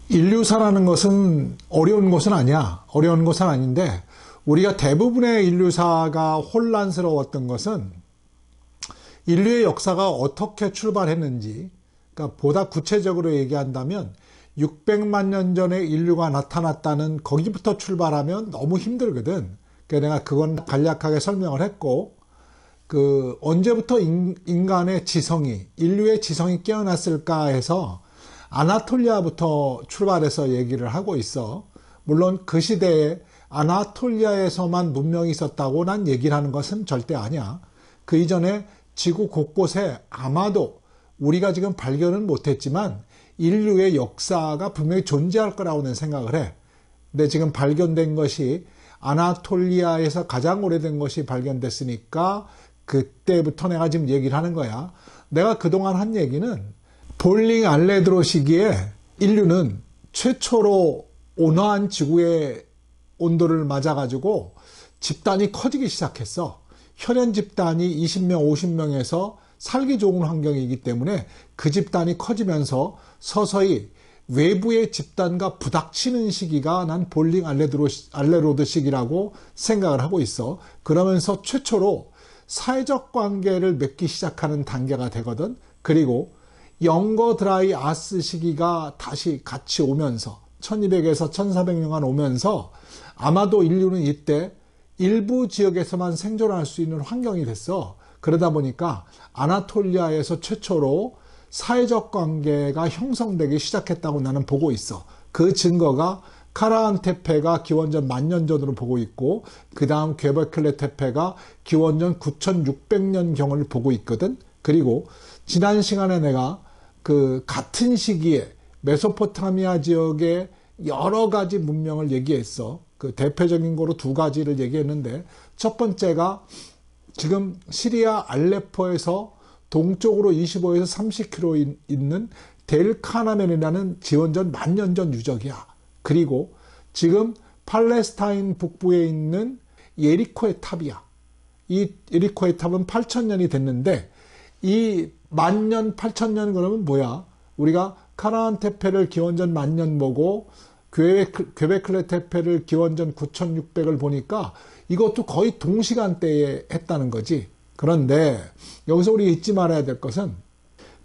인류사라는 것은 어려운 것은 아니야. 어려운 것은 아닌데 우리가 대부분의 인류사가 혼란스러웠던 것은 인류의 역사가 어떻게 출발했는지, 그러니까 보다 구체적으로 얘기한다면 600만 년 전에 인류가 나타났다는 거기부터 출발하면 너무 힘들거든. 그러니까 내가 그건 간략하게 설명을 했고, 언제부터 인간의 지성이, 인류의 지성이 깨어났을까 해서 아나톨리아부터 출발해서 얘기를 하고 있어. 물론 그 시대에 아나톨리아에서만 문명이 있었다고 난 얘기를 하는 것은 절대 아니야. 그 이전에 지구 곳곳에 아마도 우리가 지금 발견은 못했지만 인류의 역사가 분명히 존재할 거라고는 생각을 해. 근데 지금 발견된 것이 아나톨리아에서 가장 오래된 것이 발견됐으니까 그때부터 내가 지금 얘기를 하는 거야. 내가 그동안 한 얘기는 볼링 알레드로 시기에 인류는 최초로 온화한 지구의 온도를 맞아가지고 집단이 커지기 시작했어. 혈연 집단이 20명, 50명에서 살기 좋은 환경이기 때문에 그 집단이 커지면서 서서히 외부의 집단과 부닥치는 시기가 난 볼링 알레로드 시기라고 생각을 하고 있어. 그러면서 최초로 사회적 관계를 맺기 시작하는 단계가 되거든. 그리고 영거 드라이 아스 시기가 다시 같이 오면서 1200에서 1400년간 오면서 아마도 인류는 이때 일부 지역에서만 생존할 수 있는 환경이 됐어. 그러다 보니까 아나톨리아에서 최초로 사회적 관계가 형성되기 시작했다고 나는 보고 있어. 그 증거가 카라한 테페가 기원전 10,000년 전으로 보고 있고, 그 다음 괴베클레 테페가 기원전 9600년경을 보고 있거든. 그리고 지난 시간에 내가 같은 시기에 메소포타미아 지역의 여러 가지 문명을 얘기했어. 대표적인 거로 두 가지를 얘기했는데, 첫 번째가 지금 시리아 알레포에서 동쪽으로 25에서 30km 있는 델카나멘이라는 기원전 10,000년 전 유적이야. 그리고 지금 팔레스타인 북부에 있는 예리코의 탑이야. 이 예리코의 탑은 8,000년이 됐는데, 이 10,000년, 8,000년 그러면 뭐야? 우리가 카라한 테페를 기원전 10,000년 보고 괴베클레 테페를 기원전 9,600을 보니까 이것도 거의 동시간대에 했다는 거지. 그런데 여기서 우리 잊지 말아야 될 것은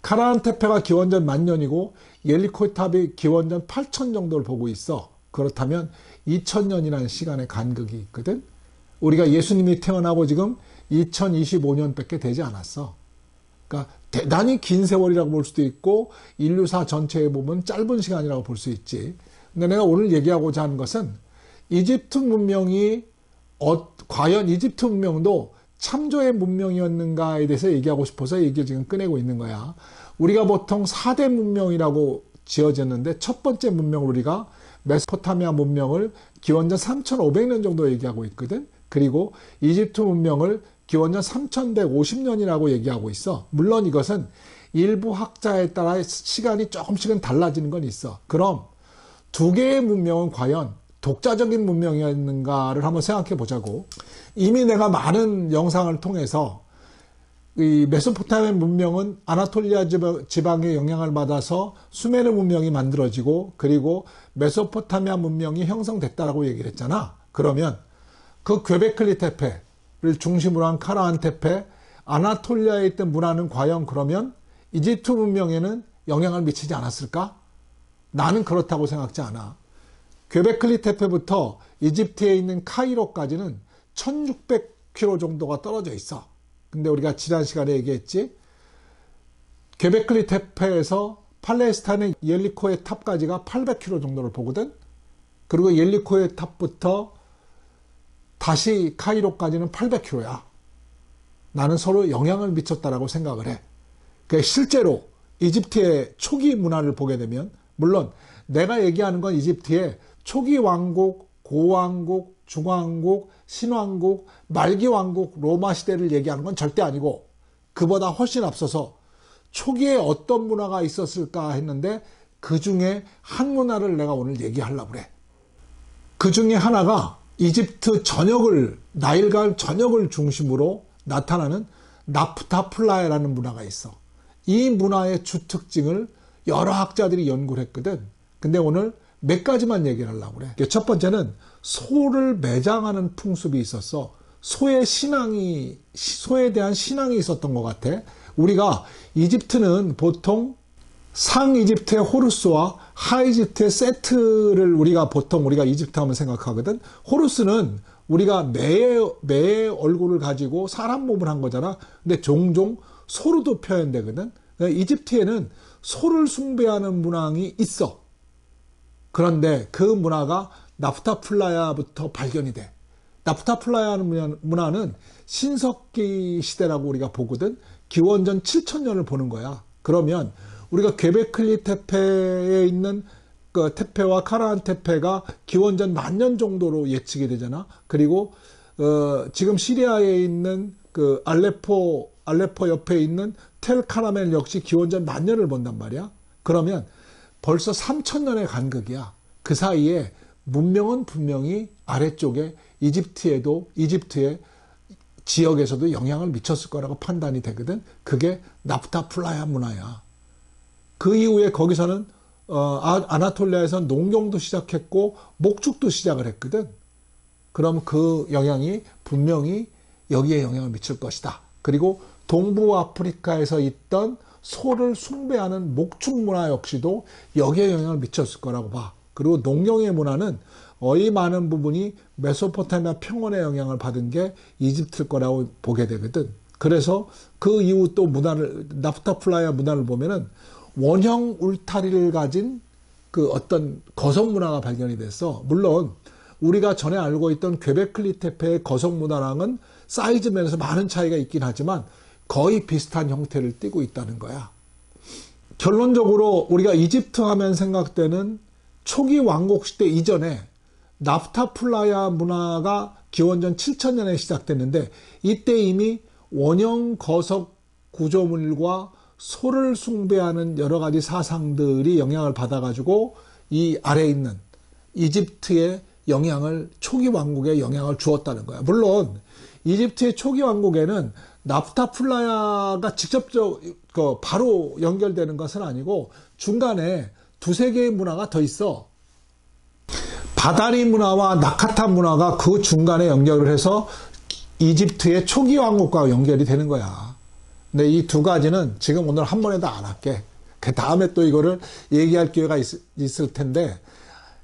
카라한 테페가 기원전 10,000년이고 예리코 탑이 기원전 8,000 정도를 보고 있어. 그렇다면 2,000년이라는 시간의 간극이 있거든. 우리가 예수님이 태어나고 지금 2025년밖에 되지 않았어. 그러니까 대단히 긴 세월이라고 볼 수도 있고 인류사 전체에 보면 짧은 시간이라고 볼 수 있지. 근데 내가 오늘 얘기하고자 하는 것은 이집트 문명이 과연 이집트 문명도 참조의 문명이었는가에 대해서 얘기하고 싶어서 얘기를 지금 꺼내고 있는 거야. 우리가 보통 4대 문명이라고 지어졌는데 첫 번째 문명을 우리가 메소포타미아 문명을 기원전 3,500년 정도 얘기하고 있거든. 그리고 이집트 문명을 기원전 3,150년이라고 얘기하고 있어. 물론 이것은 일부 학자에 따라 시간이 조금씩은 달라지는 건 있어. 그럼 두 개의 문명은 과연 독자적인 문명이었는가를 한번 생각해 보자고. 이미 내가 많은 영상을 통해서 이 메소포타미아 문명은 아나톨리아 지방의 영향을 받아서 수메르 문명이 만들어지고 그리고 메소포타미아 문명이 형성됐다라고 얘기를 했잖아. 그러면 그 괴베클리 테페를 중심으로 한 카라한 테페, 아나톨리아에 있던 문화는 과연 그러면 이집트 문명에는 영향을 미치지 않았을까? 나는 그렇다고 생각지 않아. 괴베클리 테페부터 이집트에 있는 카이로까지는 1600km 정도가 떨어져 있어. 근데 우리가 지난 시간에 얘기했지. 괴베클리 테페에서 팔레스타인의 예리코의 탑까지가 800km 정도를 보거든. 그리고 예리코의 탑부터 다시 카이로까지는 800km야. 나는 서로 영향을 미쳤다라고 생각을 해. 그러니까 실제로 이집트의 초기 문화를 보게 되면, 물론 내가 얘기하는 건 이집트의 초기 왕국, 고왕국, 중왕국, 신왕국, 말기 왕국, 로마 시대를 얘기하는 건 절대 아니고 그보다 훨씬 앞서서 초기에 어떤 문화가 있었을까 했는데 그 중에 한 문화를 내가 오늘 얘기하려고 그래. 그 중에 하나가 이집트 전역을, 나일강 전역을 중심으로 나타나는 나프타플라야라는 문화가 있어. 이 문화의 주특징을 여러 학자들이 연구를 했거든. 근데 오늘 몇 가지만 얘기를 하려고 그래. 첫 번째는 소를 매장하는 풍습이 있었어. 소에 대한 신앙이 있었던 것 같아. 우리가 이집트는 보통 상이집트의 호루스와 하이집트의 세트를 우리가 이집트 하면 생각하거든. 호루스는 우리가 매의 얼굴을 가지고 사람 몸을 한 거잖아. 근데 종종 소로도 표현되거든. 그러니까 이집트에는 소를 숭배하는 문화가 있어. 그런데 그 문화가 나프타플라야부터 발견이 돼. 나프타플라야는 문화는 신석기 시대라고 우리가 보거든. 기원전 7000년을 보는 거야. 그러면 우리가 괭베클리 테페에 있는 그 테페와 카라한 테페가 기원전 10,000년 정도로 예측이 되잖아. 그리고 지금 시리아에 있는 그 알레포 옆에 있는 텔 카라멜 역시 기원전 10,000년을 본단 말이야. 그러면 벌써 3000년의 간극이야. 그 사이에 문명은 분명히 아래쪽에 이집트의 지역에서도 영향을 미쳤을 거라고 판단이 되거든. 그게 나프타플라야 문화야. 그 이후에 거기서는 아나톨리아에서는 농경도 시작했고 목축도 시작을 했거든. 그럼 그 영향이 분명히 여기에 영향을 미칠 것이다. 그리고 동부 아프리카에서 있던 소를 숭배하는 목축 문화 역시도 여기에 영향을 미쳤을 거라고 봐. 그리고 농경의 문화는 거의 많은 부분이 메소포타미아 평원의 영향을 받은 게 이집트일 거라고 보게 되거든. 그래서 그 이후 또 나프타플라야 문화를 보면은 원형 울타리를 가진 그 어떤 거성 문화가 발견이 됐어. 물론 우리가 전에 알고 있던 괭베클리 테페의 거성 문화랑은 사이즈 면에서 많은 차이가 있긴 하지만 거의 비슷한 형태를 띠고 있다는 거야. 결론적으로 우리가 이집트 하면 생각되는 초기 왕국 시대 이전에 나프타플라야 문화가 기원전 7000년에 시작됐는데 이때 이미 원형 거석 구조물과 소를 숭배하는 여러 가지 사상들이 영향을 받아가지고 이 아래에 있는 이집트의 초기 왕국에 영향을 주었다는 거야. 물론 이집트의 초기 왕국에는 나프타플라야가 직접적으로 바로 연결되는 것은 아니고 중간에 두세 개의 문화가 더 있어. 바다리 문화와 나카타 문화가 그 중간에 연결을 해서 이집트의 초기 왕국과 연결이 되는 거야. 근데 이 두 가지는 지금 오늘 한 번에 다 안 할게. 그 다음에 또 이거를 얘기할 기회가 있을 텐데,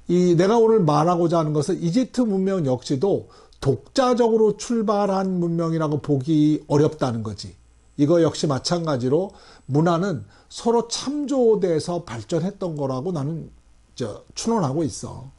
내가 오늘 말하고자 하는 것은 이집트 문명 역시도 독자적으로 출발한 문명이라고 보기 어렵다는 거지. 이거 역시 마찬가지로 문화는 서로 참조돼서 발전했던 거라고 나는 추론하고 있어.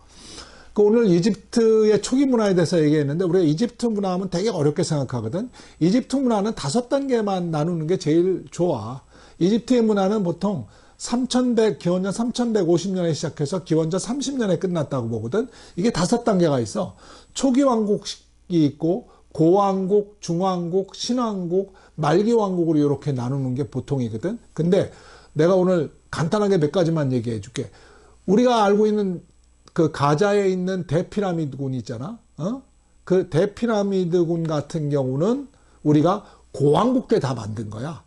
오늘 이집트의 초기 문화에 대해서 얘기했는데 우리가 이집트 문화하면 되게 어렵게 생각하거든. 이집트 문화는 5단계만 나누는 게 제일 좋아. 이집트의 문화는 보통 기원전 3150년에 시작해서 기원전 30년에 끝났다고 보거든. 이게 5단계가 있어. 초기 왕국이 있고 고왕국, 중왕국, 신왕국, 말기 왕국으로 이렇게 나누는 게 보통이거든. 근데 내가 오늘 간단하게 몇 가지만 얘기해 줄게. 우리가 알고 있는 그 가자에 있는 대피라미드군 있잖아. 그 대피라미드군 같은 경우는 우리가 고왕국 때 다 만든 거야.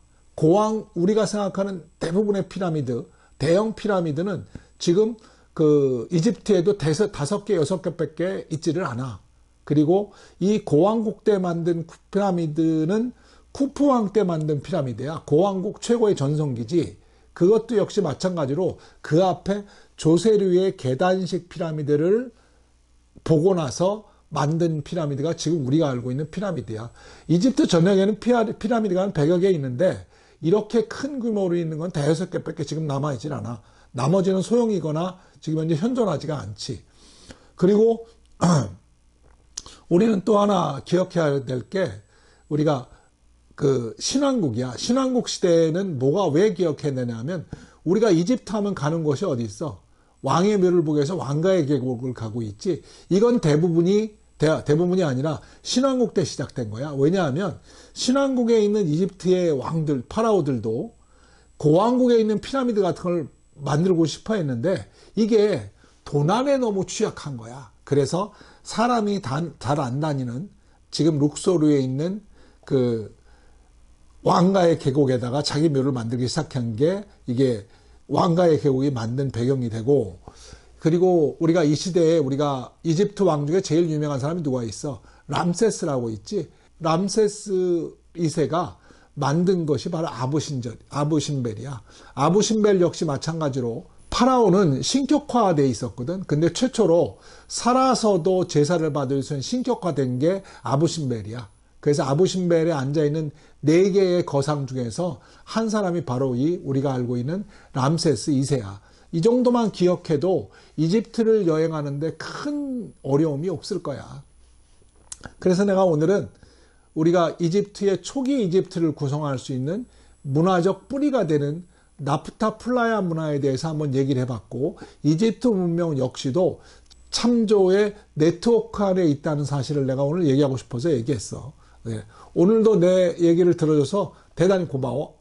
우리가 생각하는 대부분의 피라미드, 대형 피라미드는 지금 그 이집트에도 5개, 6개밖에 있지를 않아. 그리고 이 고왕국 때 만든 피라미드는 쿠프왕 때 만든 피라미드야. 고왕국 최고의 전성기지. 그것도 역시 마찬가지로 그 앞에 조세류의 계단식 피라미드를 보고 나서 만든 피라미드가 지금 우리가 알고 있는 피라미드야. 이집트 전역에는 피라미드가 한 100여 개 있는데 이렇게 큰 규모로 있는 건 5개밖에 지금 남아있질 않아. 나머지는 소형이거나 지금 현재 현존하지가 않지. 그리고 우리는 또 하나 기억해야 될 게 우리가 그 신왕국이야. 신왕국 시대에는 뭐가 왜 기억해야 되냐면 우리가 이집트 하면 가는 곳이 어디 있어? 왕의 묘를 보기 위해서 왕가의 계곡을 가고 있지. 이건 대부분이 아니라 신왕국 때 시작된 거야. 왜냐하면 신왕국에 있는 이집트의 왕들, 파라오들도 고왕국에 있는 피라미드 같은 걸 만들고 싶어 했는데 이게 도난에 너무 취약한 거야. 그래서 사람이 잘 안 다니는 지금 룩소르에 있는 그 왕가의 계곡에다가 자기 묘를 만들기 시작한 게 이게 왕가의 계곡이 만든 배경이 되고, 그리고 우리가 이 시대에 우리가 이집트 왕 중에 제일 유명한 사람이 누가 있어? 람세스라고 있지. 람세스 2세가 만든 것이 바로 아부신벨이야. 아부신벨 역시 마찬가지로 파라오는 신격화되어 있었거든. 근데 최초로 살아서도 제사를 받을 수 있는 신격화된 게 아부신벨이야. 그래서 아부신벨에 앉아있는 4개의 거상 중에서 한 사람이 바로 이 우리가 알고 있는 람세스 2세야. 이 정도만 기억해도 이집트를 여행하는데 큰 어려움이 없을 거야. 그래서 내가 오늘은 우리가 이집트의 초기 이집트를 구성할 수 있는 문화적 뿌리가 되는 나프타 플라야 문화에 대해서 한번 얘기를 해봤고, 이집트 문명 역시도 참조의 네트워크 안에 있다는 사실을 내가 오늘 얘기하고 싶어서 얘기했어. 네. 오늘도 내 얘기를 들어줘서 대단히 고마워.